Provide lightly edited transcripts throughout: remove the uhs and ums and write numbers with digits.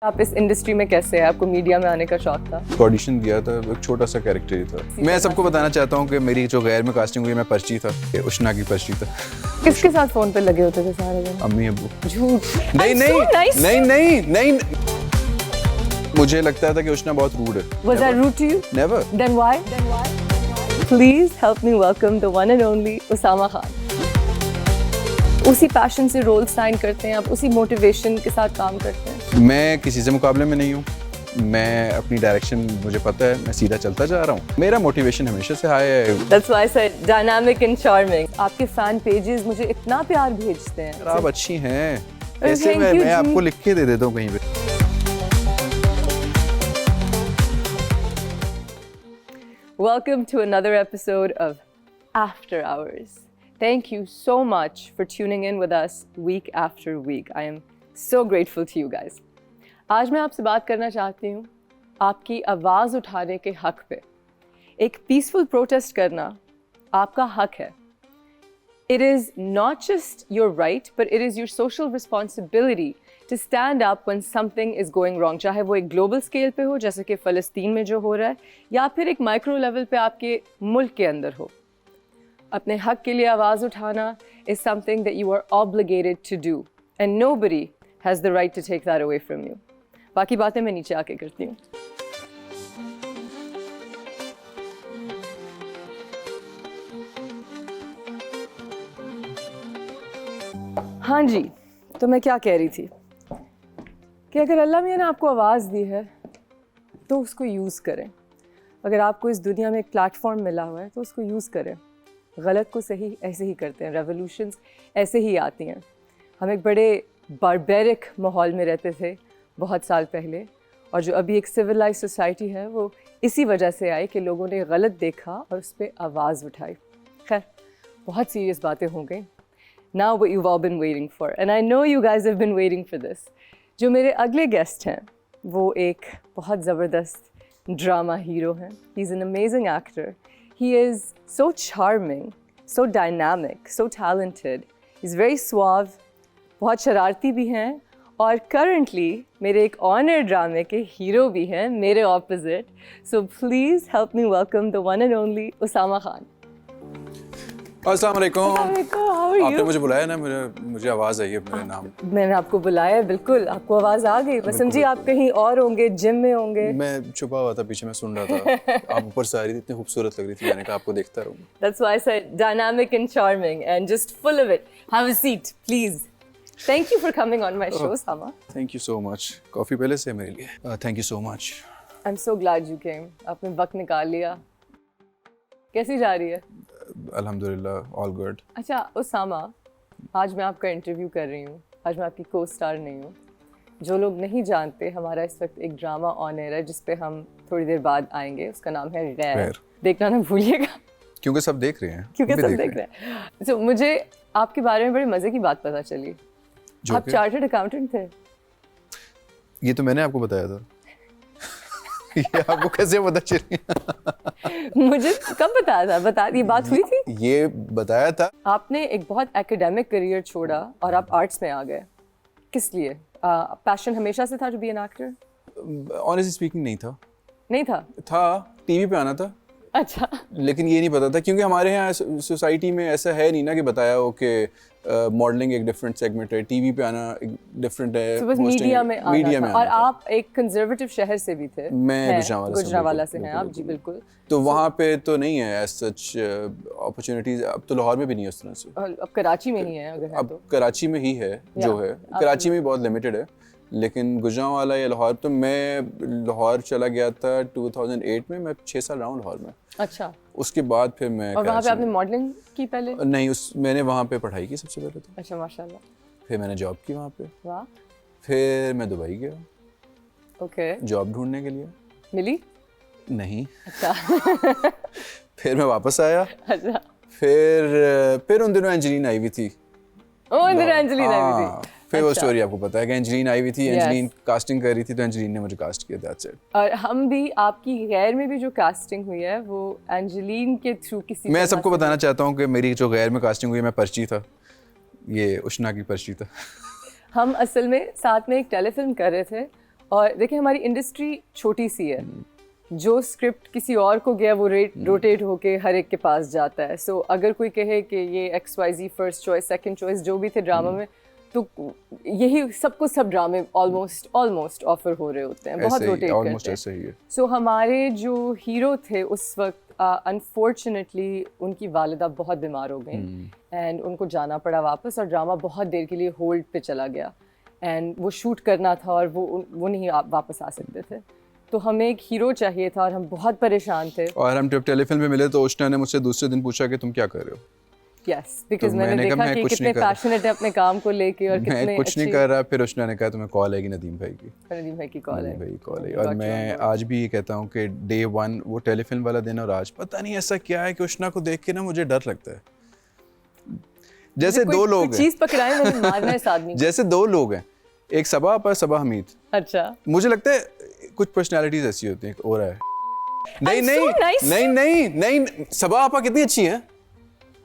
आप इस इंडस्ट्री में कैसे हैं? आपको मीडिया में आने का शौक था? ऑडिशन दिया था, एक छोटा सा कैरेक्टर ही था। मैं सबको बताना चाहता हूँ कि मेरी जो गैर में कास्टिंग हुई, मैं पर्ची था, ये उष्णा की पर्ची था। किसके साथ फोन पे लगे होते थे सारे दिन? अम्मी अब्बू। झूठ। नहीं I'm नहीं so nice. नहीं नहीं नहीं, मुझे लगता था कि उष्णा बहुत रूड है। Was I rude to you? Never. Then why? Please help me welcome the one and only Usama Khan. उसी पैशन से रोल साइन करते हैं आप, उसी मोटिवेशन के साथ काम करते हैं। मैं किसी से मुकाबले में नहीं हूँ, मैं अपनी डायरेक्शन मुझे पता है, मैं सीधा चलता जा रहा हूँ। मेरा मोटिवेशन हमेशा से हाई है। That's why I said dynamic and charming। आपके फैन पेजेस मुझे इतना प्यार भेजते हैं। आप अच्छी हैं। ऐसे thank you मैं आपको जी। लिख के दे देता हूँ कहीं पे। Welcome to another episode of After Hours. Thank you so much for tuning in with us week after week. I am so grateful to you guys. आज मैं आपसे बात करना चाहती हूँ आपकी आवाज़ उठाने के हक पे। एक पीसफुल प्रोटेस्ट करना आपका हक है। It is not just your right, but it is your social responsibility to stand up when something is going wrong. चाहे वो एक ग्लोबल स्केल पे हो, जैसे कि फ़लस्तीन में जो हो रहा है, या फिर एक माइक्रो लेवल पे आपके मुल्क के अंदर हो। अपने हक के लिए आवाज़ उठाना is something that you are obligated to do, and nobody has the right to take that away from you. बाकी बातें मैं नीचे आके करती हूँ। हाँ जी, तो मैं क्या कह रही थी कि अगर अल्लाह मियाँ ने आपको आवाज़ दी है तो उसको यूज़ करें। अगर आपको इस दुनिया में एक प्लेटफॉर्म मिला हुआ है तो उसको यूज़ करें। गलत को सही ऐसे ही करते हैं, रेवोल्यूशंस ऐसे ही आती हैं। हम एक बड़े बारबेरिक माहौल में रहते थे बहुत साल पहले, और जो अभी एक सिविलाइज सोसाइटी है वो इसी वजह से आई कि लोगों ने गलत देखा और उस पर आवाज़ उठाई। खैर, बहुत सीरियस बातें हो गई। Now what you've all been waiting for, and I know you guys have been waiting for this. जो मेरे अगले गेस्ट हैं वो एक बहुत ज़बरदस्त ड्रामा हीरो हैं। He's an amazing actor. He is so charming, so dynamic, so talented. He's very suave, बहुत शरारती भी हैं, और currently मेरे एक ऑनर ड्रामे के हीरो भी हैं मेरे opposite. So please help me welcome the one and only Usama Khan. अस्सलाम वालेकुम। How are आपने you? मुझे बुलाया ना, मुझे आवाज़ आई है मेरे नाम। मैंने आपको बुलाया है, बिल्कुल आपको आवाज़ आ गई। मैं समझी आप कहीं और होंगे, जिम में होंगे। मैं छुपा हुआ था पीछे, मैं सुन रहा था। आप ऊपर से आ रही थी, इतनी खूबसूरत लग रही थी, मैंने कहा आपको देखता रहूँ। That's why I said dynamic and charming and just full of it. Have a seat, please. Thank you for coming on my show, Sama. Thank you so much. Coffee पहले से है मेरे लिए। Thank you so much. I'm so glad you came. आपने वक्त निकाल लिया। कैसी जा रही है? अल्हम्दुलिल्लाह, ऑल गुड। अच्छा उसामा, आज मैं आपका इंटरव्यू कर रही हूँ। आज मैं आपकी को स्टार नहीं हूँ। जो लोग नहीं जानते, हमारा इस वक्त एक ड्रामा ऑन एयर है जिस पे हम थोड़ी देर बाद आएंगे। उसका नाम है गैर। देखना ना भूलिएगा, क्योंकि सब देख रहे हैं। क्योंकि सब देख रहे हैं। तो मुझे आपके बारे में बड़े मज़े की बात पता चली। आप चार्टर्ड अकाउंटेंट थे। ये तो मैंने आपको बताया था। ये आपको कैसे पता चली? मुझे कब बताया था? बता ये बात हुई थी? ये बताया था। आपने एक बहुत एकेडमिक करियर छोड़ा और आप आर्ट्स में आ गए। किस लिए? पैशन हमेशा से था to be an actor? Honestly speaking नहीं था। नहीं था? टीवी पे आना था। अच्छा। लेकिन ये नहीं पता था, क्योंकि हमारे यहाँ सोसाइटी में ऐसा है नहीं ना कि बताया हो कि मॉडलिंग एक डिफरेंट सेगमेंट है, टीवी पे आना एक डिफरेंट है। तो बस मीडिया में आना था। और था। आप एक कंजर्वेटिव शहर से भी थे। मैं गुजरांवाला से हैं आप। जी बिल्कुल। तो वहाँ पे तो नहीं है एज सच अपॉर्चुनिटीज। अब तो लाहौर में भी नहीं है उस तरह से। अब कराची में ही है अगर है अब तो। कराची में ही है जो है। कराची में बहुत लिमिटेड है, लेकिन गुजरांवाला या लाहौर, तो मैं लाहौर चला गया था 2008 में। मैं 6 साल रहा हूँ लाहौर में। अच्छा। उसके बाद फिर मैं और वहाँ पे आपने मॉडलिंग की पहले? नहीं, मैंने वहाँ पे पढ़ाई की सबसे पहले तो। अच्छा, माशाल्लाह। फिर मैंने जॉब की वहाँ पे। वाह। फिर मैं दुबई गया। ओके। जॉब ढूंढने के लिए। मिली? नहीं। अच्छा। फिर मैं वापस आया। अच्छा। फिर उन दिनों एंजेलिन आई हुई थी। ओ इंदिरा एंजेलिन आई हुई थी। फिर वो स्टोरी आपको पता है कि एंजेलिन आई हुई थी। एंजेलिन कास्टिंग कर रही थी तो एंजेलिन ने मुझे कास्ट किया। That's it. और हम भी आपकी गैर में भी जो कास्टिंग हुई है वो एंजेलिन के थ्रू किसी। मैं सबको बताना चाहता हूँ कि मेरी जो गैर में कास्टिंग हुई, मैं पर्ची था, ये उष्णा की पर्ची था। हम असल में साथ में एक टेलीफिल्म कर रहे थे और देखिए हमारी इंडस्ट्री छोटी सी है, जो स्क्रिप्ट किसी और को गया वो रोटेट होके हर एक के पास जाता है। सो अगर कोई कहे कि ये XYZ first choice second choice जो भी थे ड्रामा में, तो यही सबको सब ड्रामे ऑलमोस्ट ऑफर हो रहे होते हैं, बहुत रोटेट करते हैं। सो हमारे जो हीरो थे उस वक्त अनफॉर्चुनेटली उनकी वालिदा बहुत बीमार हो गई एंड उनको जाना पड़ा वापस, और ड्रामा बहुत देर के लिए होल्ड पे चला गया एंड वो शूट करना था और वो नहीं वापस आ सकते थे। तो हमें एक हीरो चाहिए था और हम बहुत परेशान थे। और हम जब टेलीफिल्म में मिले तो उष्णा ने मुझसे दूसरे दिन पूछा कि तुम क्या कर रहे हो। यस, बिकॉज़ मैंने देखा कि कितने पैशनेट है अपने काम को लेके और कितने मैं कुछ नहीं कर रहा। फिर उष्णा ने कहा तुम्हें कॉल आएगी नदीम भाई की। नदीम भाई की कॉल है। और मैं आज भी ये कहता हूँ कि डे 1 वो टेलीफिल्म वाला दिन और आज पता नहीं ऐसा क्या है कि उष्णा को देख के ना मुझे डर लगता है। जैसे दो लोग हैं, चीज पकड़ाए मैंने मारना है इस आदमी। जैसे दो लोग हैं, एक सबा पर सबा हमीद। अच्छा, मुझे लगता है कुछ पर्सनालिटीज ऐसी होती हैं। हो रहा है नहीं नहीं so nice. नहीं नहीं नहीं सबा आपा कितनी अच्छी है।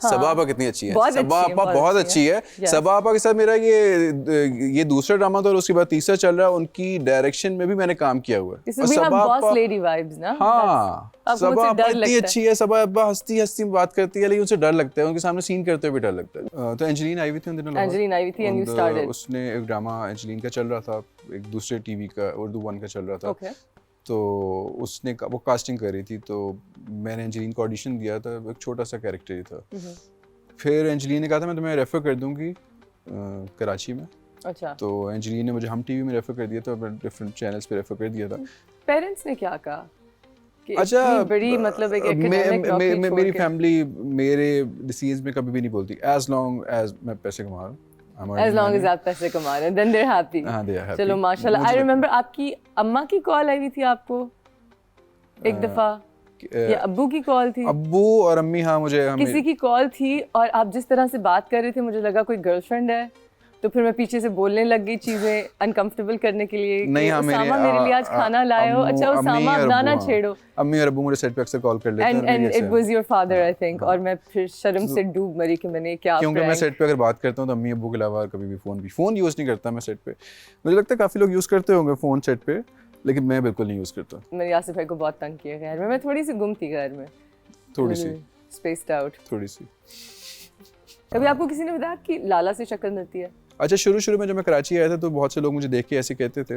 हाँ, सबा आपा कितनी अच्छी है। सबा आपा बहुत अच्छी है। सबा आपा के साथ मेरा ये दूसरा ड्रामा था और उसके बाद तीसरा चल रहा है। उनकी डायरेक्शन में भी मैंने काम किया हुआ है। सबा आपा लेडी वाइब्स ना। हाँ, सबा आपा इतनी अच्छी है। सबा आपा हंसती हंसती बात करती है, लेकिन उनसे डर लगता है, उनके सामने सीन करते हुए भी डर लगता है। तो एंजेलिन आई हुई थी उन दिनों। एंजेलिन आई हुई थी एंड यू स्टार्टेड। उसने एक ड्रामा एंजेलिन का चल रहा था, एक दूसरे टीवी का उर्दू 1 का चल रहा था। तो उसने वो कास्टिंग कर रही थी, तो मैंने एंजेलिन को ऑडिशन दिया था। एक छोटा सा कैरेक्टर ही था। फिर एंजेलिन ने कहा था मैं तुम्हें रेफर कर दूंगी कराची में। अच्छा। तो एंजेलिन ने मुझे हम टीवी में रेफर कर दिया था, डिफरेंट चैनल्स पे रेफर कर दिया था। पेरेंट्स ने क्या कहा? अच्छा, बड़ी मतलब एक एकेडमिक मेरी फैमिली मेरे डिसीजंस में कभी भी नहीं बोलती, एज लॉन्ग एज मैं पैसे कमा रहा हूँ। As long as आप पैसे कमा रहे हैं, then they're happy. हाँ, they are happy. चलो माशाल्लाह। I remember आपकी अम्मा की कॉल आई हुई थी आपको एक दफा, या अब्बू की कॉल थी? अब्बू और अम्मी, हाँ मुझे किसी की कॉल थी और आप जिस तरह से बात कर रहे थे मुझे लगा कोई गर्लफ्रेंड है, तो फिर मैं पीछे से बोलने लग गई चीजें अनकंफर्टेबल करने के लिए। नहीं, उसामा मेरे लिए आज खाना लाए हो। अच्छा उसामा अब ना छेड़ो। अम्मी और अब्बू मुझे सेट पे अक्सर कॉल कर लेते हैं। And it was your father I think. और मैं फिर शर्म से डूब मरी कि मैंने क्या, क्योंकि मैं सेट पे अगर बात करता हूँ तो अम्मी अब्बू के अलावा कभी भी फोन यूज नहीं करता मैं सेट पे। मुझे लगता है काफी लोग यूज करते होंगे फोन सेट पे, लेकिन मैं बिल्कुल नहीं यूज करता। मैंने यासिर भाई को बहुत तंग किया घर में। मैं थोड़ी सी गुम थी घर में, थोड़ी सी स्पेस्ड आउट थोड़ी सी। कभी आपको किसी ने बताया कि लाला से शक्ल मिलती है? अच्छा, शुरू में जब मैं कराची आया था तो बहुत से लोग मुझे देख के ऐसे कहते थे,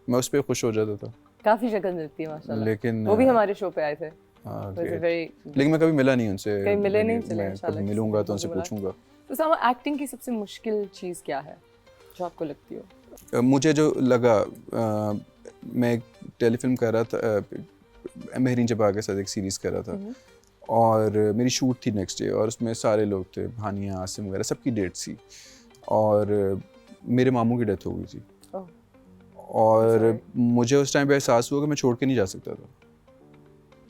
मैं उस पर खुश हो जाता था। काफी शक्ल मिलती है माशाल्लाह। लेकिन वो भी हमारे शो पे आए थे। लेकिन मैं कभी मिला नहीं उनसे। कहीं मिले नहीं? चले मैं कभी मिलूंगा तो उनसे पूछूंगा। तो सामा, एक्टिंग की सबसे मुश्किल चीज़ क्या है जो आपको लगती हो? मुझे जो लगा, मैं एक टेलीफिल्म कर रहा था, महरीन जबा के साथ एक सीरीज़ कर रहा था, और मेरी शूट थी नेक्स्ट डे, और उसमें सारे लोग थे, भानिया आसिम वगैरह, सबकी डेट थी, और मेरे मामू की डेथ हो गई थी। और मुझे उस टाइम पे एहसास हुआ कि मैं छोड़ के नहीं जा सकता था,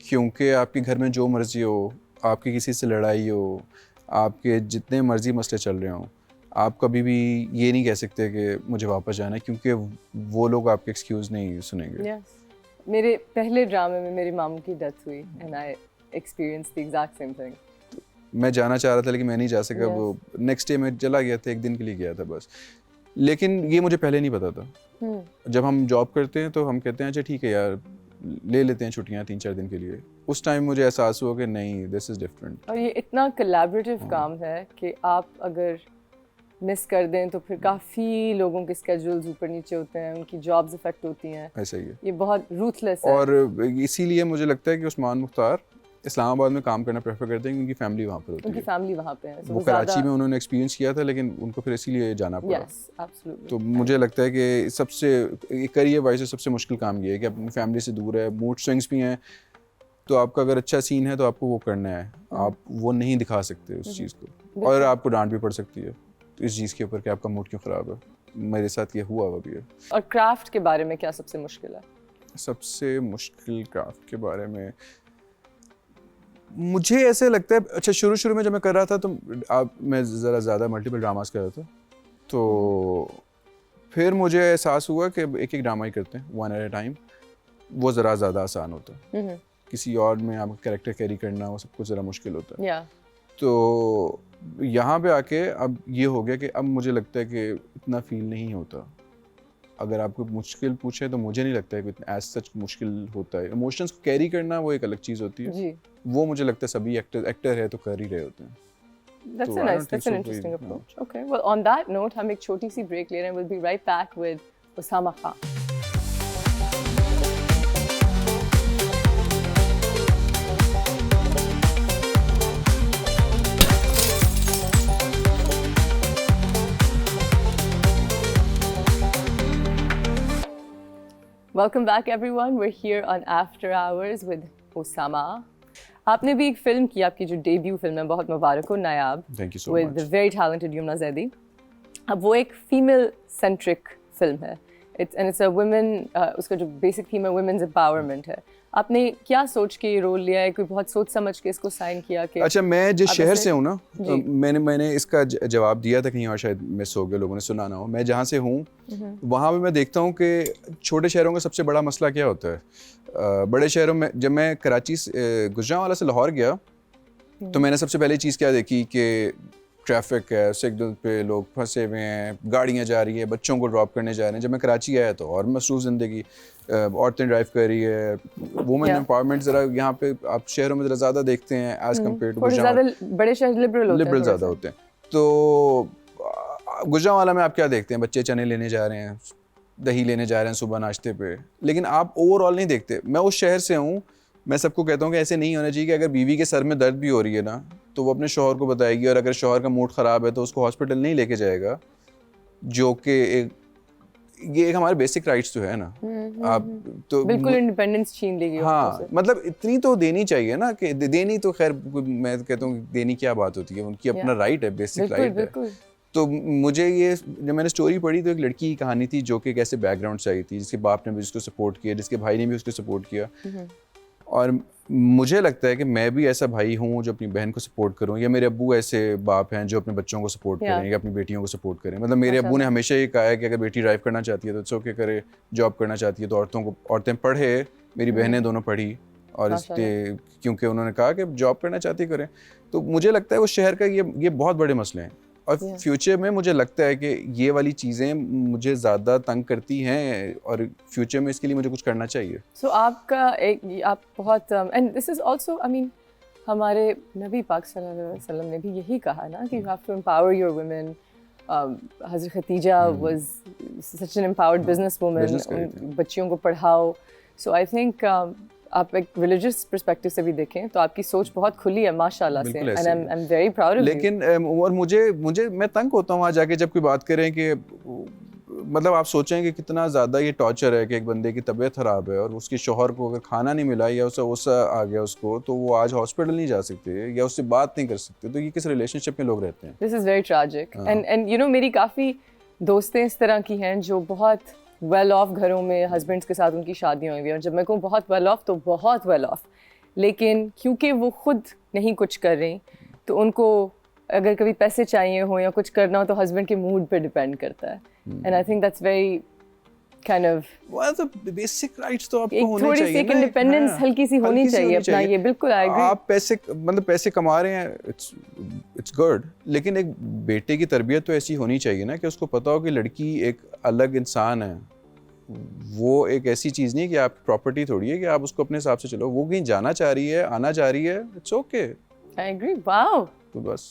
क्योंकि आपके घर में जो मर्जी हो, आपकी किसी से लड़ाई हो, आपके जितने मर्जी मसले चल रहे हों, आप कभी भी ये नहीं कह सकते कि मुझे वापस जाना है, क्योंकि वो लोग आपके एक्सक्यूज़ नहीं सुनेंगे। मेरे पहले ड्रामे में मेरी मामू की डेथ हुई and I experienced the exact same thing. मैं जाना चाह रहा था लेकिन मैं नहीं जा सका। वो नेक्स्ट डे मैं चला गया था, एक दिन के लिए गया था बस। लेकिन ये मुझे पहले नहीं पता था। जब हम जॉब करते हैं तो हम कहते हैं अच्छा ठीक है यार, ले लेते हैं छुट्टियां 3-4 दिन के लिए। उस टाइम मुझे एहसास हुआ कि नहीं, दिस इज़ डिफरेंट। और ये इतना कोलैबोरेटिव काम है कि आप अगर मिस कर दें तो फिर काफ़ी लोगों के स्केड्यूल्स ऊपर नीचे होते हैं, उनकी जॉब्स इफेक्ट होती हैं। ऐसा ही है, ये बहुत रूथलेस है। और इसीलिए मुझे लगता है कि उस्मान मुख्तार इस्लामाबाद में काम करना प्रेफर करते हैं, क्योंकि फैमिली वहाँ पर होती है। उनकी फैमिली वहाँ पे है। वो कराची में उन्होंने एक्सपीरियंस किया था, लेकिन उनको फिर इसीलिए जाना पड़ा। तो मुझे लगता है कि सबसे करियर वाइज सबसे मुश्किल काम ये है कि अपनी फैमिली से दूर है, मूड स्विंग्स भी हैं, तो आपका अगर अच्छा सीन है तो आपको वो करना है, आप वो नहीं दिखा सकते उस चीज़ को, और आपको डांट भी पड़ सकती है इस चीज़ के ऊपर कि आपका मूड क्यों ख़राब है। मेरे साथ ये हुआ भी है। और क्राफ्ट के बारे में क्या सबसे मुश्किल है? सबसे मुश्किल क्राफ्ट के बारे में मुझे ऐसे लगता है, अच्छा शुरू में जब मैं कर रहा था तो मैं ज़रा ज़्यादा मल्टीपल ड्रामास कर रहा था, तो फिर मुझे एहसास हुआ कि एक ड्रामा ही करते हैं, वन एट अ टाइम, वो ज़रा ज़्यादा आसान होता है। किसी और में आपका कैरेक्टर कैरी करना वो सब कुछ ज़रा मुश्किल होता है। तो यहाँ पे आके अब ये हो गया कि अब मुझे लगता है कि इतना फील नहीं होता। अगर आपको मुश्किल पूछे तो मुझे नहीं लगता है कि एज सच मुश्किल होता है। इमोशंस को कैरी करना वो एक अलग चीज़ होती है जी। वो मुझे लगता है सभी एक्टर है तो कर ही रहे होते हैं। That's So a I nice, don't think that's an so interesting कोई- approach. Okay, well on that note, हम एक छोटी सी break ले रहे हैं. We'll be right back with Osama Khan. Welcome back everyone. We're here on After Hours with Osama. आपने भी एक फिल्म की, आपकी जो डेब्यू फिल्म है, बहुत मुबारक हो, नायाब, Thank you so with much. the very talented Yumna Zaidi. अब वो एक फीमेल सेंट्रिक फिल्म है, it's a women, उसका जो बेसिक थीम है women's empowerment है. आपने क्या सोच के ये रोल लिया है, कोई बहुत सोच समझ के इसको साइन किया कि अच्छा, मैं जिस आप शहर ऐसे- से हूँ ना, जी। मैंने इसका जवाब दिया था कहीं और, शायद मिस हो गया, लोगों ने सुना ना हो। मैं जहाँ से हूँ वहाँ पे मैं देखता हूँ कि छोटे शहरों का सबसे बड़ा मसला क्या होता है। बड़े शहरों में जब मैं कराची गुजरांवाला से लाहौर गया तो मैंने सबसे पहले चीज़ क्या देखी कि ट्रैफिक है, सिग्नल पे लोग फंसे हुए हैं, गाड़ियाँ जा रही है, बच्चों को ड्रॉप करने जा रहे हैं। जब मैं कराची आया तो और मसरूफ़ ज़िंदगी, औरतें ड्राइव कर रही है, वुमेन Yeah. एम्पावरमेंट ज़रा यहाँ पे आप शहरों में ज़रा ज़्यादा देखते हैं एज़ कम्पेयर टू थोड़े ज़्यादा बड़े शहर लिबरल होते हैं, लिबरल थोड़ा ज़्यादा सा। होते हैं। तो गुजरांवाला में आप क्या देखते हैं, बच्चे चने लेने जा रहे हैं, दही लेने जा रहे हैं सुबह नाश्ते पे, लेकिन आप ओवरऑल नहीं देखते। मैं उस शहर से हूँ, मैं सबको कहता हूँ कि ऐसे नहीं होना चाहिए कि अगर बीवी के सर में दर्द भी हो रही है ना तो वो अपने शौहर को बताएगी, और अगर शौहर का मूड ख़राब है तो उसको हॉस्पिटल नहीं लेके जाएगा, जो कि ये एक हमारे बेसिक राइट्स तो है ना। आप तो बिल्कुल इंडिपेंडेंस छीन लेगी औरतों हाँ, से। मतलब इतनी तो देनी चाहिए ना, कि देनी तो खैर मैं कहता हूँ देनी क्या बात होती है, उनकी अपना राइट है, बेसिक बिल्कुल राइट है। बिल्कुल। तो मुझे ये, जब मैंने स्टोरी पढ़ी तो एक लड़की की कहानी थी जो कि कैसे बैकग्राउंड से आई थी, जिसके बाप ने भी उसको सपोर्ट किया, जिसके भाई ने भी उसको सपोर्ट किया, और मुझे लगता है कि मैं भी ऐसा भाई हूँ जो अपनी बहन को सपोर्ट करूँ, या मेरे अब्बू ऐसे बाप हैं जो अपने बच्चों को सपोर्ट करें या अपनी बेटियों को सपोर्ट करें। मतलब मेरे अब्बू ने हमेशा ये कहा है कि अगर बेटी ड्राइव करना चाहती है तो इट्स ओके करे, जॉब करना चाहती है तो औरतें पढ़े। मेरी बहनें दोनों पढ़ी, और इसके क्योंकि उन्होंने कहा कि जॉब करना चाहती करें। तो मुझे लगता है उस शहर का ये बहुत बड़े मसले हैं, और फ्यूचर में मुझे लगता है कि ये वाली चीज़ें मुझे ज़्यादा तंग करती हैं, और फ्यूचर में इसके लिए मुझे कुछ करना चाहिए। सो आपका आप बहुत and this is also, I mean, हमारे नबी पाक सल्लल्लाहु अलैहि वसल्लम ने भी यही कहा ना कि you have to empower your women. हज़रत Khadija was such an empowered business woman, बच्चियों को पढ़ाओ। सो आई थिंक आप एक रिलीजियस पर्सपेक्टिव से भी देखें तो आपकी सोच बहुत खुली है माशाल्लाह से, and I am very proud of you. लेकिन और मुझे मैं तंग होता हूँ वहाँ जाके जब कोई बात करें कि मतलब आप सोचें कि कितना ज़्यादा ये टॉर्चर है कि एक बंदे की तबीयत ख़राब है और उसके शौहर को अगर खाना नहीं मिला या उससे आ गया उसको, तो वो आज हॉस्पिटल नहीं जा सकते या उससे बात नहीं कर सकते। तो ये किस रिलेशनशिप में लोग रहते हैं? This is very tragic, and you know मेरी काफ़ी दोस्तें इस तरह की हैं जो बहुत वेल ऑफ घरों में हस्बैंड्स के साथ उनकी शादियाँ हुई हैं, और जब मैं कहूँ बहुत वेल ऑफ तो बहुत वेल ऑफ, लेकिन क्योंकि वो खुद नहीं कुछ कर रही तो उनको अगर कभी पैसे चाहिए हो या कुछ करना हो तो हस्बैंड के मूड पे डिपेंड करता है। And I think that's very kind of basic rights तो आपको एक होने थोड़ी चाहिए सी ना। इंडिपेंडेंस हल्की सी होनी चाहिए अपना, ये बिल्कुल आई एग्री। आप पैसे कमा रहे हैं, इट्स गुड, लेकिन एक बेटे की तरबियत तो ऐसी होनी चाहिए ना कि उसको पता हो कि लड़की एक अलग इंसान है, वो एक ऐसी चीज़ नहीं कि आप प्रॉपर्टी थोड़ी है कि आप उसको अपने हिसाब से चलो। वो कहीं जाना चाह रही है, आना चाह रही है, it's okay. I agree, wow. तो बस,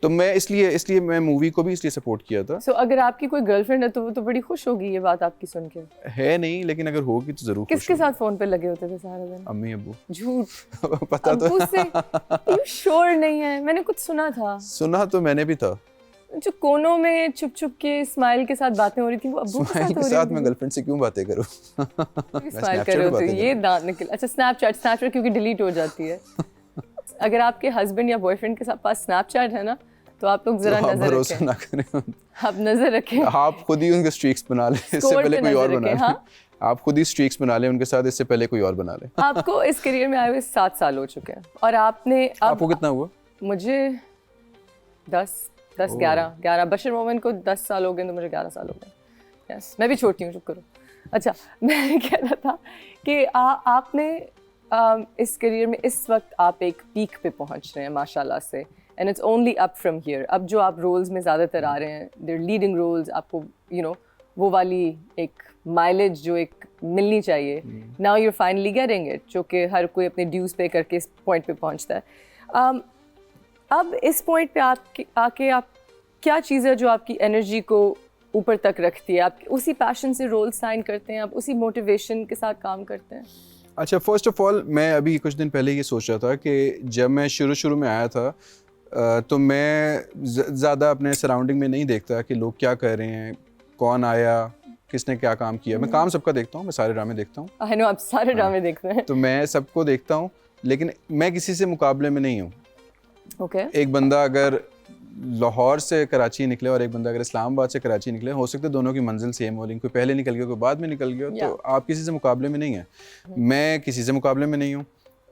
तो मैं इसलिए मैं मूवी को भी इसलिए सपोर्ट किया था। सो अगर आपकी कोई गर्लफ्रेंड है तो वो तो बड़ी खुश होगी ये बात आपकी सुन के। है नहीं, लेकिन अगर होगी तो जरूर खुश किसके साथ फोन पे लगे होते थे सारा दिन? अम्मी अब्बू। झूठ। पता तो अब्बू से यू श्योर नहीं है? मैंने कुछ सुना था। सुना तो मैंने भी था। जो कोनों में छुप छुप के स्माइल के साथ बातें हो रही थी, वो अब्बू के साथ हो रही थी। मैं गर्लफ्रेंड से क्यों बातें करूं? स्माइल कर रहे होते, ये दांत निकल। अच्छा, स्नैपचैट क्योंकि डिलीट हो जाती है। अगर आपके हस्बैंड या बॉयफ्रेंड के साथ पास स्नैपचैट है ना, तो आप लोग जरा नजर भरोसा रखें। ना करें। आप नजर रखें। आप खुद ही उनके स्ट्रीक्स बना लें, इससे पहले कोई और बना ले। आप खुद ही स्ट्रीक्स बना लें उनके साथ, इससे पहले कोई और बना ले। आपको इस करियर में आए हुए 7 साल हो चुके हैं, और आपने आपको कितना हुआ? मुझे 11 बशर मोमिन को 10 साल हो गए, तो मुझे 11 साल हो गए। यस, मैं भी छोटी हूँ, चुप करो। अच्छा, मैं कह रहा था कि आपने इस करियर में इस वक्त आप एक पीक पे पहुँच रहे हैं माशाल्लाह से, and it's only up from here. अब जो आप रोल्स में ज़्यादातर आ रहे हैं, देयर लीडिंग रोल्स, आपको यू नो वो वाली एक माइलेज जो एक मिलनी चाहिए, now you finally getting it, जो कि हर कोई अपने ड्यूज पे करके इस पॉइंट पे पहुंचता है। अब इस पॉइंट पे आके आप क्या चीज़ है जो आपकी एनर्जी को ऊपर तक रखती है? आप उसी पैशन से रोल साइन करते हैं, आप उसी मोटिवेशन के साथ काम करते हैं? अच्छा, फर्स्ट ऑफ ऑल मैं अभी कुछ दिन पहले ये सोच रहा था कि जब मैं शुरू में आया था तो मैं ज़्यादा अपने सराउंडिंग में नहीं देखता कि लोग क्या कर रहे हैं, कौन आया, किसने क्या काम किया। मैं काम सबका देखता हूँ, मैं सारे ड्रामे देखता हूँ। आई नो आप सारे ड्रामे देखते हैं। तो मैं सबको देखता हूँ, लेकिन मैं किसी से मुकाबले में नहीं हूँ। ओके। एक बंदा अगर लाहौर से कराची निकले और एक बंदा अगर इस्लामाबाद से कराची निकले, हो सकता है दोनों की मंजिल सेम हो, लेकिन कोई पहले निकल गया, कोई बाद में निकल गया, तो आप किसी से मुकाबले में नहीं है। मैं किसी से मुकाबले में नहीं हूँ।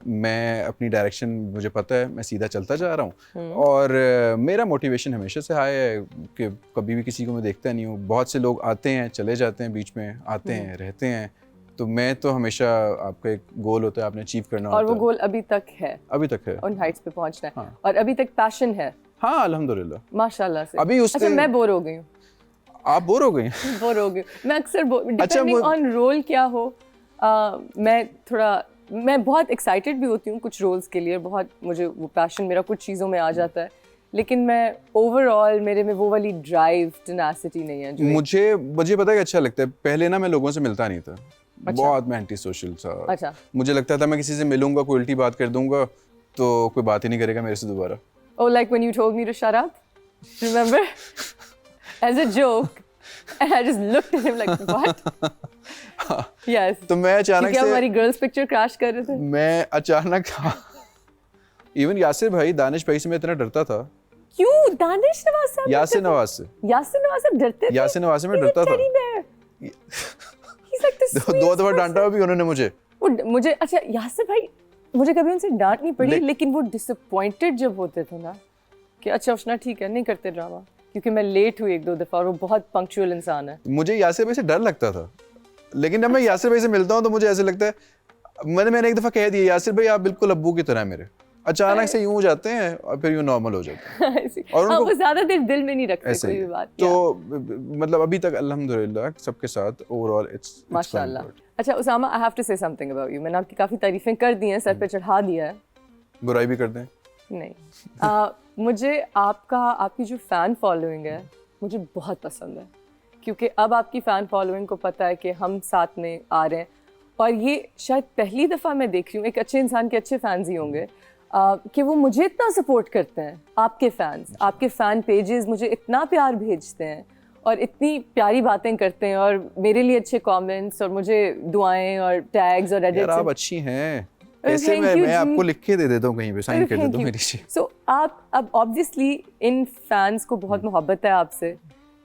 मैं अपनी डायरेक्शन मुझे पता है, मैं सीधा चलता जा रहा हूँ। और मेरा मोटिवेशन हमेशा से हाई है कि कभी भी किसी को मैं देखता नहीं हूँ। बहुत से लोग आते हैं, चले जाते हैं, बीच में आते हैं, रहते हैं। तो मैं तो हमेशा, आपका एक गोल होता है, आपने अचीव करना होता है। और वो गोल अभी तक है? अभी तक है, उन हाइट्स पे पहुंचना है। हाँ। और अभी तक पैशन है? हाँ, अल्हम्दुलिल्लाह, माशाल्लाह से। अभी उससे अच्छा, मैं बोर हो गई हूँ। आप बोर हो गई? बोर हो गई मैं अक्सर डिपेंडिंग ऑन रोल क्या हो। मैं बहुत एक्साइटेड भी होती हूँ कुछ रोल्स के लिए, बहुत मुझे वो पैशन मेरा कुछ चीज़ों में आ जाता है, लेकिन मैं ओवरऑल मेरे में वो वाली ड्राइव, टेनासिटी नहीं है जो मुझे पता है कि अच्छा लगता है। पहले ना मैं लोगों से मिलता नहीं था। अच्छा। बहुत मैं एंटी सोशल था। अच्छा। मुझे लगता था मैं किसी से मिलूंगा, कोई उल्टी बात कर दूंगा तो कोई बात ही नहीं करेगा मेरे से दोबारा। Oh, like when you told me to shut up? Remember? As a joke. And I just looked at him like, what? Yes. तो मैं अचानक से हमारी गर्ल्स पिक्चर क्रैश कर रहे थे। मैं अचानक इवन यासिर भाई, दानिश भाई से मैं इतना डरता था। क्यों? दानिश नवाज साहब? यासिर नवाज से डरते थे? यासिर नवाज से मैं डरता था। दो दफा डांटा भी उन्होंने मुझे। अच्छा, यासिर भाई, मुझे कभी उनसे डांट नहीं पड़ी, लेकिन वो डिसअपॉइंटेड जब होते थे ना कि अच्छा उष्णा ठीक है, नहीं करते ड्रामा, क्योंकि मैं लेट हुई एक दो दफा और वो बहुत पंक्चुअल इंसान है। मुझे यासिर भाई से डर लगता था, लेकिन जब मैं यासिर भाई से मिलता हूँ तो मुझे ऐसे लगता है, मैंने एक दफा कह दिया, यासिर भाई आप बिल्कुल अब्बू की तरह मेरे, अचानक से यूं हो जाते हैं और फिर यूं नॉर्मल हो जाते हैं। और उनको वो ज्यादा देर दिल में नहीं रखते कोई भी बात। तो मतलब अभी तक अल्हम्दुलिल्लाह सबके साथ ओवरऑल इट्स माशाल्लाह। अच्छा Usama, I have to say something about you. मैंने आपकी काफी तारीफें कर दी हैं, सर पे चढ़ा दिया है, बुराई भी करते हैं नहीं। मुझे आपकी जो फ़ैन फॉलोइंग है मुझे बहुत पसंद है, क्योंकि अब आपकी फ़ैन फॉलोइंग को पता है कि हम साथ में आ रहे हैं, और ये शायद पहली दफ़ा मैं देख रही हूँ, एक अच्छे इंसान के अच्छे फैंस ही होंगे कि वो मुझे इतना सपोर्ट करते हैं। आपके फैंस, आपके फ़ैन पेजेस मुझे इतना प्यार भेजते हैं और इतनी प्यारी बातें करते हैं, और मेरे लिए अच्छे कमेंट्स और मुझे दुआएं और टैग्स और एडिट्स। आप अच्छी हैं, ऐसे मैं आपको लिख के दे देता हूँ, कहीं पे साइन कर देता हूँ मेरी से। सो आप अब ऑब्वियसली इन फैंस को बहुत मोहब्बत है आपसे,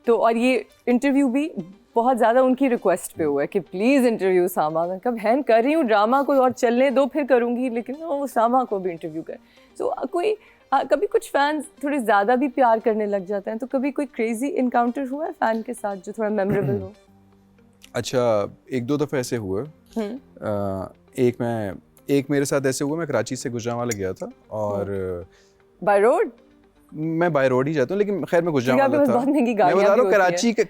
तो और ये इंटरव्यू भी बहुत ज़्यादा उनकी रिक्वेस्ट पे हुआ है कि प्लीज़ इंटरव्यू सामा। मैं कब हैन कर रही हूँ, ड्रामा कोई और चलने दो फिर करूँगी, लेकिन वो सामा को भी इंटरव्यू कर। सो कभी कुछ फैंस थोड़े ज़्यादा भी प्यार करने लग जाते हैं, तो कभी कोई क्रेजी इनकाउंटर हुआ है फ़ैन के साथ जो थोड़ा मेमोरेबल हो? अच्छा, एक दो दफ़ा ऐसे हुए। एक मेरे साथ ऐसे हुआ, मैं कराची से गुजरांवाला गया था, और बाय रोड? मैं बाय रोड ही जाता हूँ, लेकिन खैर मैं गुजरांवाला था। बहुत महंगी गाड़ियाँ मैं बता रहा हूँ,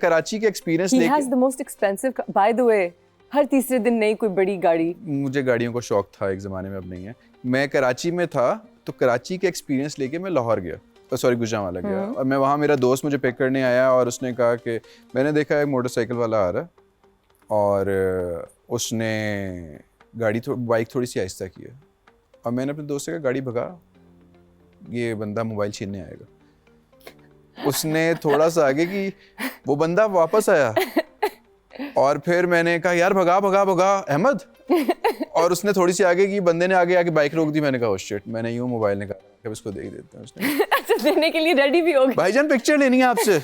कराची के एक्सपीरियंस लेके। He has the most expensive, by the way, हर तीसरे दिन नई कोई बड़ी गाड़ी। मुझे गाड़ियों का शौक था एक ज़माने में, अब नहीं है। मैं कराची में था, तो कराची के एक्सपीरियंस लेके मैं लाहौर गया, सॉरी गुजरांवाला गया, और मैं वहाँ, मेरा दोस्त मुझे पिक करने आया, और उसने कहा कि मैंने देखा एक मोटरसाइकिल वाला आ रहा है, और उसने बाइक थोड़ी सी आहिस्ता की है, और मैंने अपने दोस्त से कहा गाड़ी भगा, ये बंदा मोबाइल छीनने आएगा। उसने थोड़ा सा आगे की, वो बंदा वापस आया, और फिर मैंने कहा यार भगा भगा भगा अहमद, और उसने थोड़ी सी आगे की, बंदे ने आगे बाइक रोक दी। मैंने कहा ओह शिट, मैंने यूं मोबाइल निकाला, इसको दे देते हैं। उसने अच्छा, देने के लिए रेडी भी हो गया। भाईजान पिक्चर लेनी है आपसे।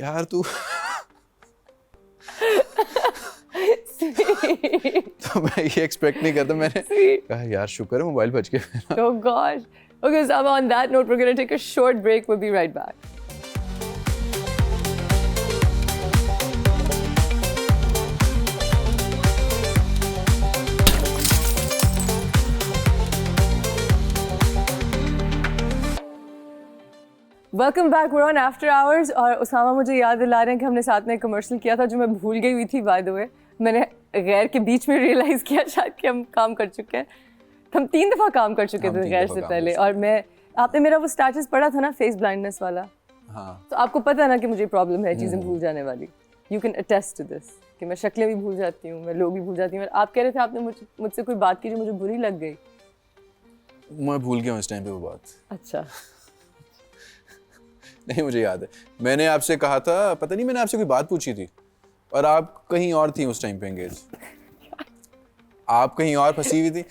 यार तू तो मैं ये एक्सपेक्ट नहीं करता, मैंने कहा यार शुक्र है मोबाइल बच गया। Oh gosh. Okay, so on that note, we're going to take a short break. We'll be right back. Welcome back, we on after hours. और उसामा मुझे याद दिला रहे हैं कि हमने साथ में एक कमर्शियल किया था जो मैं भूल गई हुई थी बाय द वे। मैंने गैर के बीच में रियलाइज़ किया शायद कि हम काम कर चुके हैं। हम 3 दफ़ा काम कर चुके थे गैर से पहले। और मैं, आपने मेरा वो स्टेटस पढ़ा था ना, फेस ब्लाइंडनेस वाला। हाँ, तो आपको पता है ना कि मुझे प्रॉब्लम है चीज़ें भूल जाने वाली। You can attest to this कि मैं शक्लें भी भूल जाती हूँ, मैं लोग भी भूल जाती हूँ। आप कह रहे थे आपने मुझसे कोई बात की जो मुझे बुरी लग गई। मैं भूल गया हूँ इस टाइम पे वो बात। अच्छा। नहीं, मुझे याद है मैंने आपसे कहा था, पता नहीं मैंने आपसे कोई बात पूछी थी और आप कहीं और थी उस टाइम पे एंगेज। आप कहीं और फंसी हुई थी।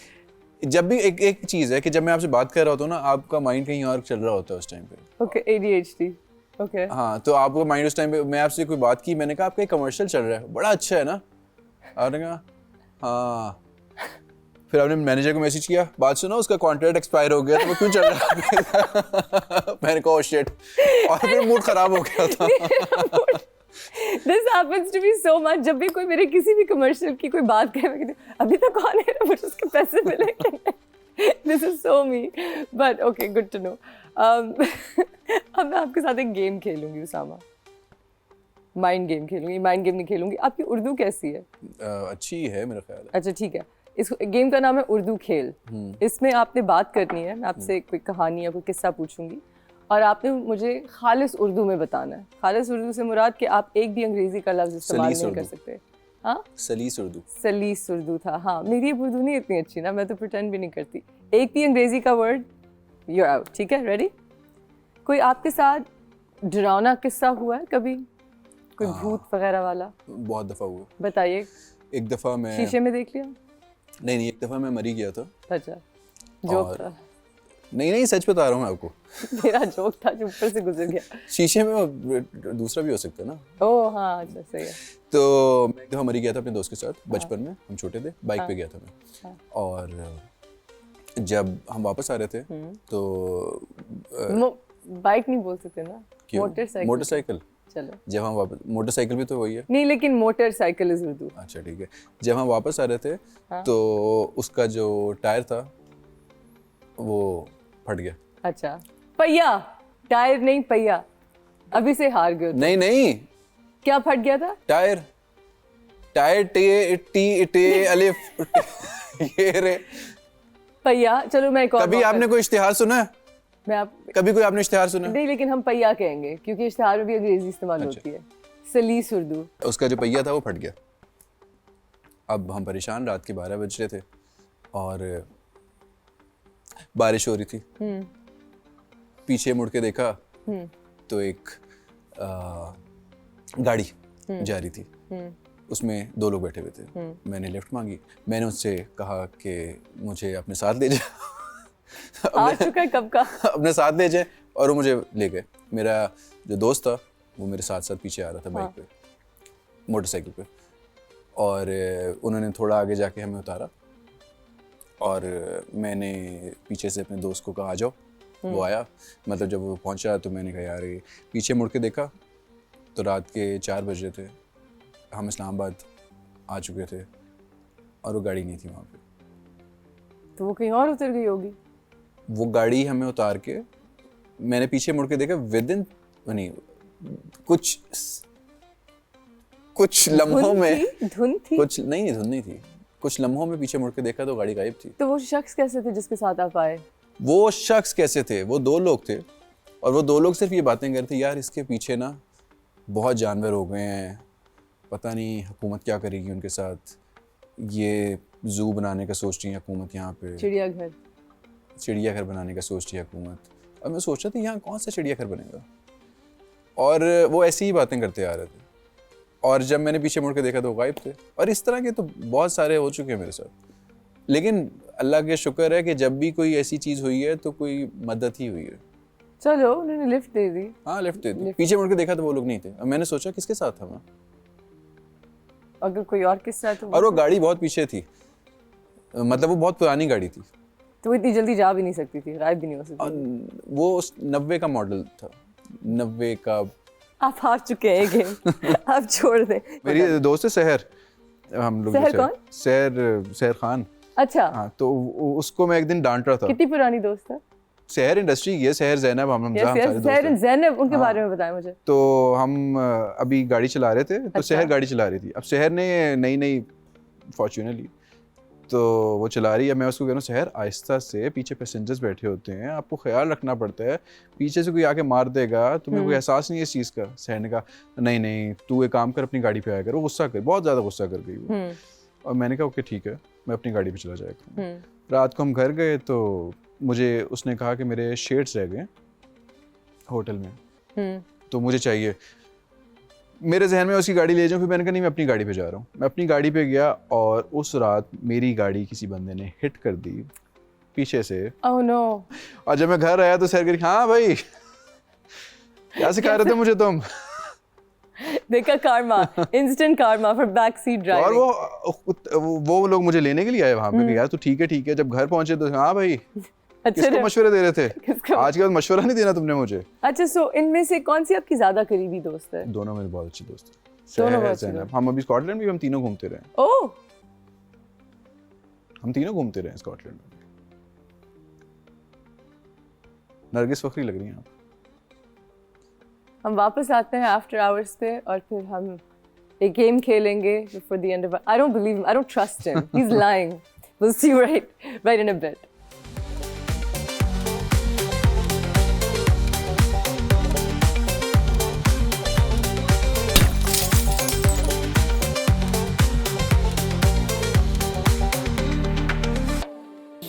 जब भी एक चीज़ है कि जब मैं आपसे बात कर रहा होता हूँ ना, आपका माइंड कहीं और चल रहा होता है उस टाइम पे। Okay, ADHD। ओके। हाँ, तो आपका माइंड उस टाइम पे, मैं आपसे कोई बात की, मैंने कहा आपका एक कमर्शियल चल रहा है, बड़ा अच्छा है ना। आपने कहा हाँ। फिर आपने मैनेजर को मैसेज किया, बात सुना उसका कॉन्ट्रैक्ट एक्सपायर हो गया तो वो क्यों चल रहा है। मैंने कहा ओह शिट, और फिर मूड खराब हो गया था। This happens to me so much। जब भी कोई मेरे किसी भी कमर्शियल की कोई बात कहे, मैं कहती हूँ अभी तक कौन है, मुझे उसके पैसे मिले कि नहीं। This is so me, but okay, good to know। अब मैं आपके साथ एक गेम खेलूंगी उसामा, माइंड गेम खेलूंगी। माइंड गेम नहीं खेलूंगी। आपकी उर्दू कैसी है? अच्छी है मेरा ख्याल है। अच्छा ठीक है। इस गेम का नाम है उर्दू खेल। इसमें आपने बात करनी है, मैं आपसे कोई कहानी या कोई किस्सा पूछूंगी और आपने मुझे खालिस उर्दू में बताना है। खालिस उर्दू से मुराद कि आप एक भी अंग्रेजी का लफ्ज़ इस्तेमाल नहीं कर सकते। हाँ, सलीस उर्दू। सलीस उर्दू था। हाँ, मेरी उर्दू नहीं इतनी अच्छी ना, मैं तो प्रिटेंड भी नहीं करती। एक भी अंग्रेजी का वर्ड, यू आउट। ठीक है, रेडी? कोई आपके साथ डरावना किस्सा हुआ है कभी, कोई भूत वगैरह वाला? बहुत दफ़ा हुआ। बताइए। एक दफ़ा मैं, शीशे में देख लिया? नहीं, एक दफ़ा मैं मरी गया था। अच्छा, जोक था। नहीं, सच बता रहा हूँ मैं आपको। मेरा जोक था जो ऊपर से गुजर गया। शीशे में दूसरा भी हो सकता है ना। ओह हाँ, अच्छा सही है। तो मैं एक दफ़ा मरी गया था अपने दोस्त के साथ बचपन में। हम छोटे थे, बाइक पे गया था मैं। और जब हम वापस आ रहे थे तो बाइक नहीं बोल सकते ना, मोटरसाइकिल। चलो, जब हम वापस, मोटरसाइकिल भी तो वही है। नहीं, लेकिन मोटरसाइकिल इज उर्दू। अच्छा ठीक है। जब हम वापस आ रहे थे तो उसका जो टायर था वो फट गया। अच्छा, पहिया, टायर नहीं पहिया। अभी से हार गए। नहीं, क्या फट गया था? टायर टे अलिफ ये रे पहिया। चलो मैं एक और, कभी आपने कोई इश्तिहार सुना है? कभी कोई आपने इश्तिहार सुना? नहीं, लेकिन हम पहिया कहेंगे क्योंकि इश्तिहार में भी अंग्रेजी इस्तेमाल होती है। सलीस उर्दू। उसका जो पहिया था वो फट गया। अब हम परेशान, रात के 12 बज रहे थे और बारिश हो रही थी। पीछे मुड़ के देखा तो एक गाड़ी जा रही थी, उसमें 2 लोग बैठे हुए थे। मैंने लिफ्ट मांगी, मैंने उससे कहा कि मुझे अपने साथ ले जा। आ चुका है कब का। अपने साथ ले जाए, और वो मुझे ले गए। मेरा जो दोस्त था वो मेरे साथ साथ पीछे आ रहा था बाइक पे, मोटरसाइकिल पे। और उन्होंने थोड़ा आगे जाके हमें उतारा और मैंने पीछे से अपने दोस्त को कहा आ जाओ। वो आया, मतलब जब वो पहुंचा तो मैंने कहा यार ये, पीछे मुड़ के देखा तो रात के 4 बज रहे थे, हम इस्लामाबाद आ चुके थे और वो गाड़ी नहीं थी वहाँ पे। तो वो कहीं और उतर गई होगी। वो गाड़ी हमें उतार के, मैंने पीछे मुड़ के देखा, विदिन नहीं कुछ लम्हों में धुन थी। कुछ नहीं, धुन नहीं थी। कुछ लम्हों में पीछे मुड़ के देखा तो गाड़ी गायब थी। तो वो शख्स कैसे थे जिसके साथ आप आए? वो शख्स कैसे थे? वो 2 लोग थे और वो 2 लोग सिर्फ ये बातें कर रहे थे, यार इसके पीछे ना बहुत जानवर हो गए हैं, पता नहीं हुकूमत क्या करेगी उनके साथ, ये ज़ू बनाने का सोच रही है हुकूमत, यहाँ पे चिड़ियाघर बनाने का सोच रही है हुकूमत। और मैं सोच रहा था यहाँ कौन सा चिड़ियाघर बनेगा, और वो ऐसी ही बातें करते आ रहे थे। और जब मैंने पीछे मुड़ के देखा तो वो गायब थे। और इस तरह के तो बहुत सारे हो चुके हैं मेरे साथ, लेकिन अल्लाह के शुक्र है कि जब भी कोई ऐसी चीज़ हुई है तो कोई मदद ही हुई है। चलो, उन्होंने लिफ्ट दे दी। हाँ, लिफ्ट दे दी। पीछे मुड़ के देखा तो वो लोग नहीं थे। और मैंने सोचा किसके साथ था मैं, अगर कोई और किसके साथ। और वो गाड़ी बहुत पीछे थी, मतलब वो बहुत पुरानी गाड़ी थी, तो वो इतनी जल्दी जा भी नहीं सकती थी, गायब भी नहीं हो सकती। वो 90 का मॉडल था, 90 का। आप हार चुके हैं गेम। आप छोड़ दें। मेरी दोस्त है सहर, हम लोग सहर कौन? सहर खान। अच्छा हाँ, तो उसको मैं एक दिन डांट रहा था। कितनी पुरानी दोस्त है? शहर इंडस्ट्री की है, शहर ज़ैनब, हम यस सारे यस, दोस्त जहर हैं। ज़ैनब, उनके हाँ। बारे में बताएं मुझे। तो हम अभी गाड़ी चला रहे थे, तो अच्छा। शहर गाड़ी चला रही थी। अब शहर ने नई फॉर्च्यूनर ली, तो वो चला रही है, मैं उसको कह रहा हूँ शहर आहिस्ता से, पीछे पैसेंजर्स बैठे होते हैं, आपको ख्याल रखना पड़ता है, पीछे से कोई आके मार देगा, तुम्हें कोई एहसास नहीं है इस चीज़ का। शहर ने कहा नहीं तू एक काम कर, अपनी गाड़ी पे आया कर। वो गुस्सा कर, बहुत ज़्यादा गुस्सा कर गई वो। और मैंने कहा ओके ठीक है, मैं अपनी गाड़ी पे चला जाया करूँ। रात को हम घर गए तो मुझे उसने कहा कि मेरे शेड्स रह गए होटल में, तो मुझे चाहिए। मेरे जहन में उसकी गाड़ी ले जाऊँ, फिर मैंने कहा नहीं मैं अपनी गाड़ी पे जा रहा हूँ। मैं अपनी गाड़ी पे गया और उस रात मेरी गाड़ी किसी बंदे ने हिट कर दी पीछे से। Oh no. और जब मैं घर आया तो सर करी हाँ भाई क्या सिखा रहे थे मुझे तुम। देखा Karma, instant Karma for back seat और ड्राइविंग। वो लोग मुझे लेने के लिए आए वहाँ पे कि यार तू ठीक है। जब घर पहुंचे तो हाँ भाई अच्छा किसको मशवरे दे रहे थे, किसको? आज के बाद मशवरा नहीं देना तुमने मुझे। अच्छा, सो इनमें से कौन सी आपकी ज्यादा करीबी दोस्त है? दोनों मेरे बहुत अच्छे दोस्त हैं। दोनों शहर, बहुत अच्छे ज़ैनब। हम अभी स्कॉटलैंड में भी हम तीनों घूमते रहे, ओह हम तीनों घूमते रहे स्कॉटलैंड में। नरगिस फखरी लग रही हैं आप। हम वापस आते हैं आफ्टर आवर्स पे और फिर हम एक गेम खेलेंगे before the end of. I don't believe him, I don't trust him, he is lying. Will see you right in a bit.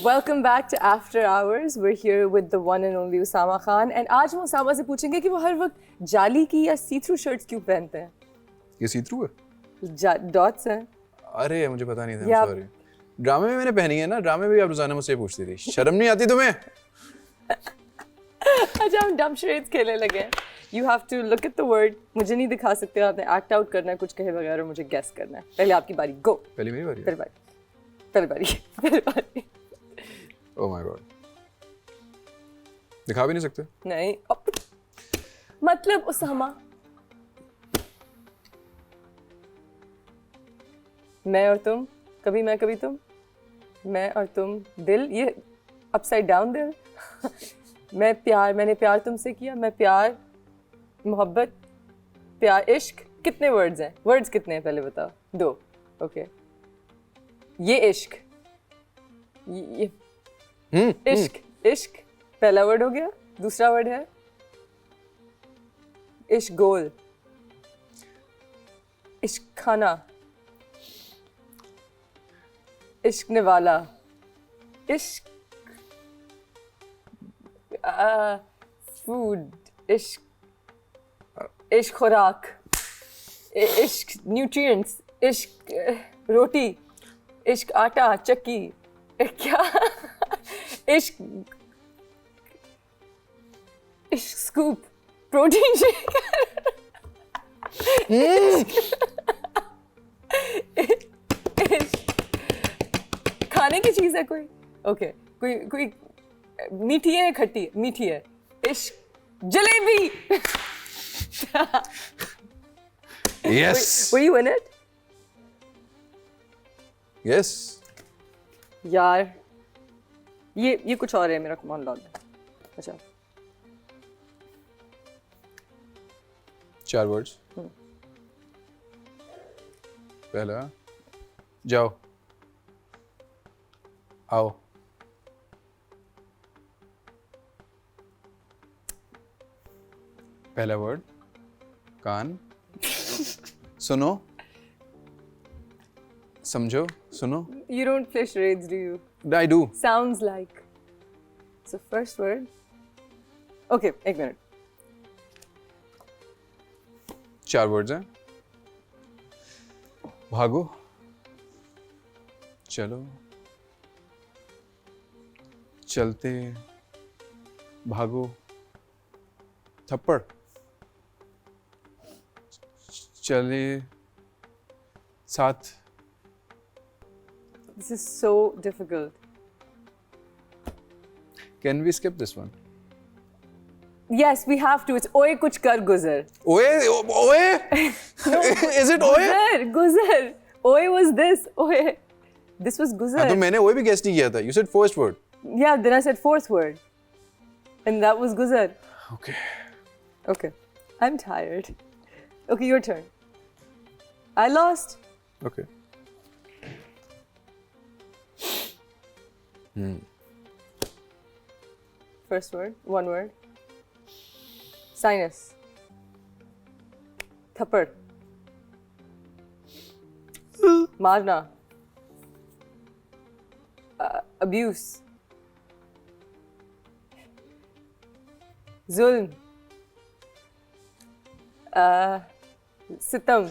Welcome back to After Hours. We're here with the one and only Usama Khan. And आज हम उसामा से पूछेंगे कि वो हर वक्त जाली की या सी थ्रू शर्ट्स क्यों पहनते हैं? ये सी थ्रू है? डॉट्स हैं। अरे मुझे पता नहीं था, सॉरी। ड्रामे में मैंने पहनी है ना, ड्रामे में भी आप रोजाना मुझसे पूछती थी, शर्म नहीं आती तुम्हें? अच्छा, हम डम शरेड्स खेलने लगे हैं। You have to look at the word. मुझे नहीं दिखा सकते, आपने एक्ट आउट करना है कुछ कहे बगैर और मुझे गेस करना है। पहले आपकी बारी, गो। पहली मेरी बारी है? पहली बारी। ओह माय गॉड, दिखा भी नहीं सकते? नहीं, मतलब उसामा, मैं और तुम, कभी मैं कभी तुम, मैं और तुम, दिल, ये अपसाइड डाउन दिल। मैंने प्यार तुमसे किया, मैं प्यार, मोहब्बत, प्यार, इश्क। कितने वर्ड्स हैं? वर्ड्स कितने हैं पहले बताओ? 2। ओके, ये इश्क, ये इश्क पहला वर्ड हो गया। दूसरा वर्ड है इश्क गोल, इश्क खाना, इश्क निवाला, इश्क फूड, इश्क खुराक, इश्क न्यूट्रिएंट्स, इश्क रोटी, इश्क आटा चक्की, क्या इश्क स्कूप, प्रोटीन शेक। खाने की चीज है कोई? ओके, कोई मीठी है खट्टी है? मीठी है। इश्क jalebi. Yes, Were you in it? Yes. यार ये कुछ और है मेरा, कमान लॉल। अच्छा, 4 वर्ड्स। पहला, जाओ, आओ। पहला वर्ड, कान, सुनो, समझो, सुनो। you don't play charades, do you? I do. Sounds like. So first word. Okay, एक मिनट। 4 वर्ड्स हैं। भागो, चलो, चलते, भागो, थप्पड़, चले, साथ। This is so difficult. Can we skip this one? Yes, we have to. It's ओए कुछ कर गुजर। ओए, ओए? Is it ओए? गुजर। ओए was this. ओए. This was हाँ, गुजर. तो मैंने ओए भी गेस नहीं किया था. You said first word. Yeah, then I said fourth word. And that was Guzar. Okay. Okay. I'm tired. Okay, your turn. I lost. Okay. First word, one word. Sinus. Thappad. Marna. Abuse. Zulm. Sitam.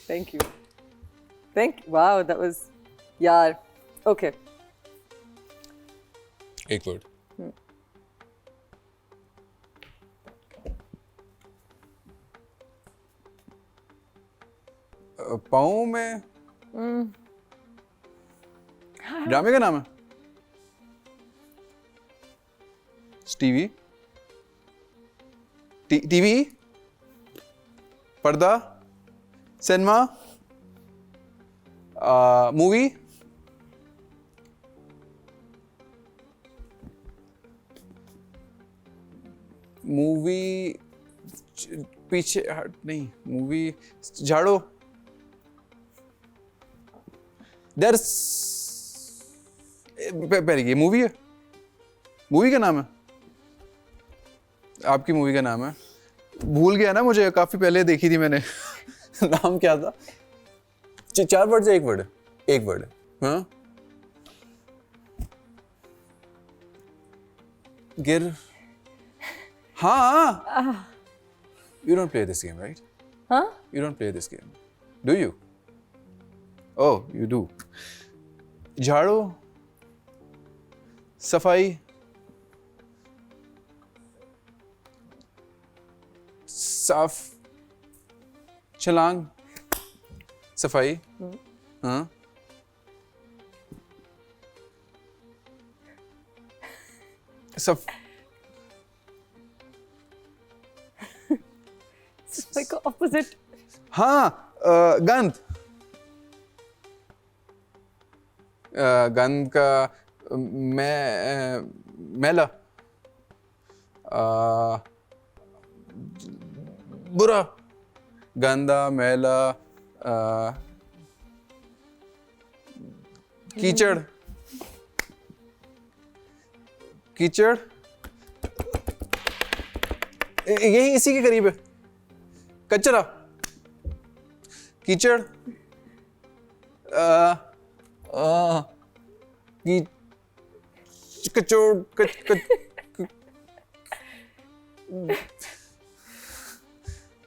Thank you. Wow, that was yaar. Okay. एक word. पाँव में ड्रामे का नाम है TV TV पर्दा cinema movie movie पीछे हट नहीं मूवी झाड़ो पहले ये मूवी है मूवी का नाम है आपकी मूवी का नाम है भूल गया ना मुझे काफी पहले देखी थी मैंने नाम क्या था 4 वर्ड से एक वर्ड हाँ गिर हाँ you don't play this game right Huh? you don't play this game do you oh you do झाड़ू सफाई साफ छलांग सफाई हाँ सफ It's like opposite. हाँ गंध गंध का मैला बुरा गंदा मैला कीचड़ कीचड़ यही इसी के करीब है कचरा कीचड़ कचोड़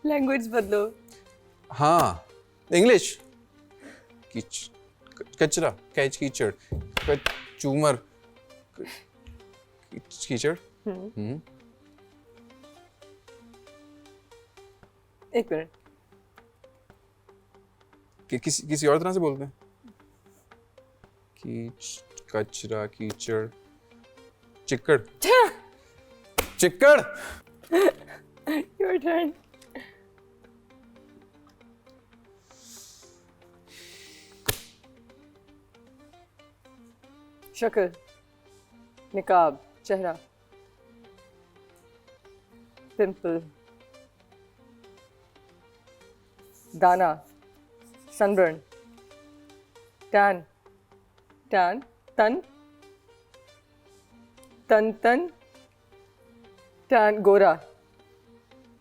लैंग्वेज बदलो हाँ इंग्लिश कचरा कैच कीचड़ चूमर कीचड़ एक मिनट किसी और तरह से बोलते हैं कचरा कीचड़ चिक्कड़ चिक्कड़ Your turn. शक्ल निकाब चेहरा पिंपल दाना सनबर्न टैन टैन तन तन तन टैन गोरा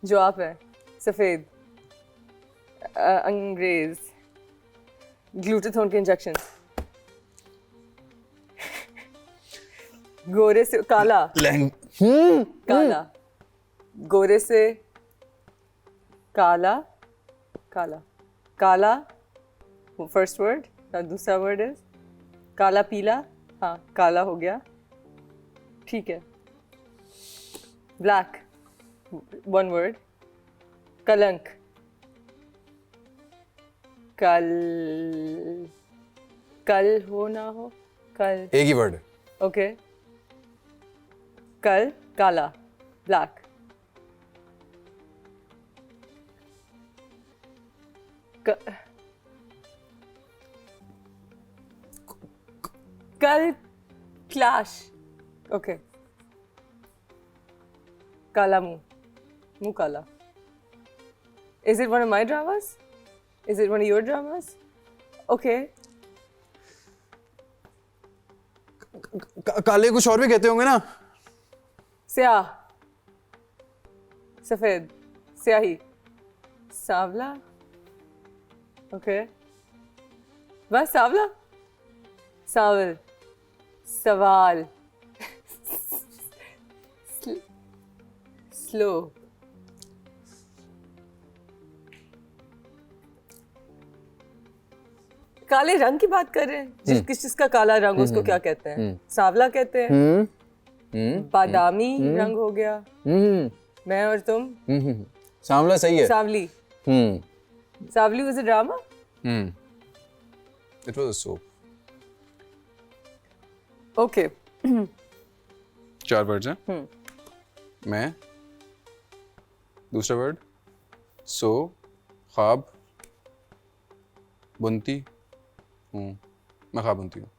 जो आप हैं सफ़ेद अंग्रेज ग्लूटाथोन के इंजेक्शन गोरे से काला काला गोरे से काला काला काला फर्स्ट वर्ड दूसरा वर्ड है काला पीला हाँ काला हो गया ठीक है ब्लैक वन वर्ड कलंक कल हो ना हो कल एक ही वर्ड ओके कल काला ब्लैक कल क्लैश ओके काला मुंह काला. Is it one of my dramas? Is it one of your dramas? Okay. काले कुछ और भी कहते होंगे ना. स्याह, सफेद, स्याही, सांवला. Okay. बस सांवला, सांवल, सवाल, स्लो. काले रंग की बात कर रहे हैं. जिसका काला रंग उसको क्या कहते हैं? सांवला कहते हैं. बादामी रंग हो गया. मैं और तुम. सांवला सही है. सावली. सावली was a drama? It was a soap. Okay. 4 words हैं. मैं, दूसरा वर्ड, सो, ख्वाब, बुनती हूँ. मैं ख्वाब बुनती हूँ.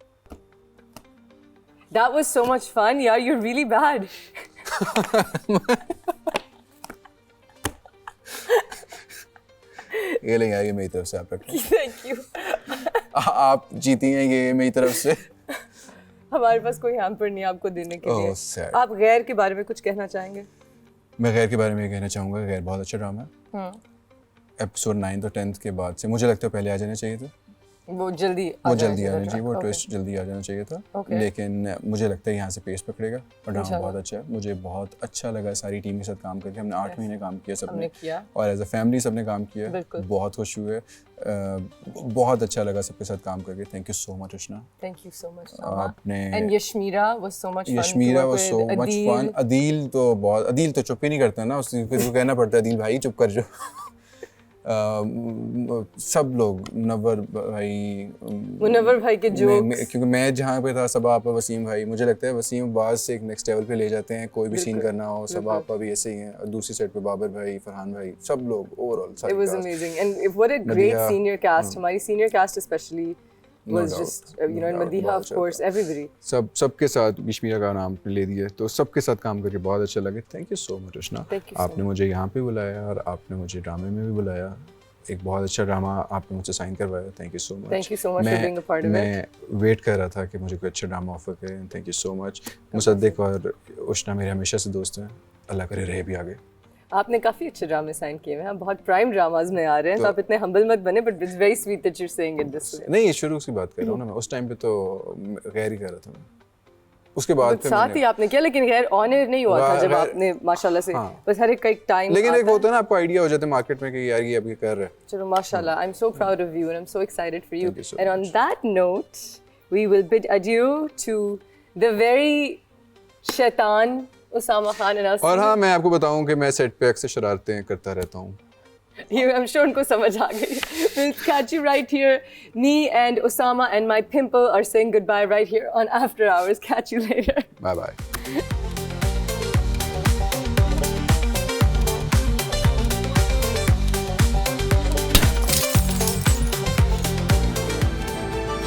That was so much fun. Yeah, you're really bad. ये ले यार, ये मेरी तरफ से आप रखें. Thank you. आप जीती हैं ये मेरी तरफ से. हमारे पास कोई हैम्पर नहीं है आपको देने के लिए. sad. आप गैर के बारे में कुछ कहना चाहेंगे? मैं गैर के बारे में ये कहना चाहूँगा. गैर बहुत अच्छा ड्रामा है. एपिसोड 9 और 10 के बाद से मुझे लगता है पहले आ जाना चाहिए था. वो जल्दी आना चाहिए. वो ट्विस्ट जल्दी आ जाना चाहिए था. लेकिन मुझे लगता है यहाँ से पेस पकड़ेगा और ड्रामा बहुत अच्छा है. मुझे बहुत अच्छा लगा सारी टीम के साथ काम करके. हमने 8 महीने काम किया सबने, और एज अ फैमिली सबने काम किया. बहुत खुश हुए. बहुत अच्छा लगा सबके साथ काम करके. Thank you so much Ushna. Thank you so much. आपने and Yashmira was so much fun. Yashmira was so much fun. Adeel तो चुप ही नहीं करता ना. उसको कहना पड़ता है अदील भाई चुप कर जो. सब लोग, मुनव्वर भाई के जोक्स, क्योंकि मैं जहाँ पे था सबा आपा, वसीम भाई, मुझे लगता है वसीम बाज से एक नेक्स्ट लेवल पे ले जाते हैं. कोई भी सीन करना हो सबा आपा भी ऐसे ही हैं. और दूसरी साइड पे बाबर भाई, फरहान भाई, सब लोग overall. It was amazing and what a great senior cast. हमारी senior cast especially was just you know, and Madiha of course, everybody. सबके साथ यशमीरा का नाम ले दिया तो सबके साथ काम करके बहुत अच्छा लगे. थैंक यू सो मच उष्णा. आपने मुझे यहाँ पे बुलाया और आपने मुझे ड्रामे में भी बुलाया. एक बहुत अच्छा ड्रामा आपने मुझसे साइन करवाया. Thank you so much. Thank you so much for being a part of it. मैं वेट कर रहा था कि मुझे कोई अच्छा ड्रामा ऑफर करें. Thank you so much. Mossadegh और उष्णा मेरे हमेशा से दोस्त हैं. अल्लाह करे रहे भी आगे. आपने काफी अच्छे ड्रामे साइन किए हैं. बहुत प्राइम ड्रामास में आ रहे हैं. तो आप इतने हम्बल मत बने. But it's very sweet that you are saying it this way. नहीं, शुरू की बात कर रहा हूँ ना मैं. उस टाइम पे तो गैर ही कर रहा था मैं. उसके बाद फिर साथ ही आपने किया. लेकिन खैर ऑनर नहीं हुआ था जब आपने माशाल्लाह से. बस हर एक टाइम. लेकिन एक होता है ना, आपको आइडिया हो जाता है मार्केट में कि यार ये अभी कर रहे हैं. चलो माशाल्लाह. I am so proud of you and I am so excited for you. And on that note we will bid adieu to the very शैतान उसामा खान. और हाँ, मैं आपको बताऊं कि मैं सेट पे अक्सर शरारतें करता रहता हूँ. I'm sure उनको समझ आ गई. We'll catch you right here. Me and Osama and my pimple are saying goodbye right here on After Hours. Catch you later. Bye bye.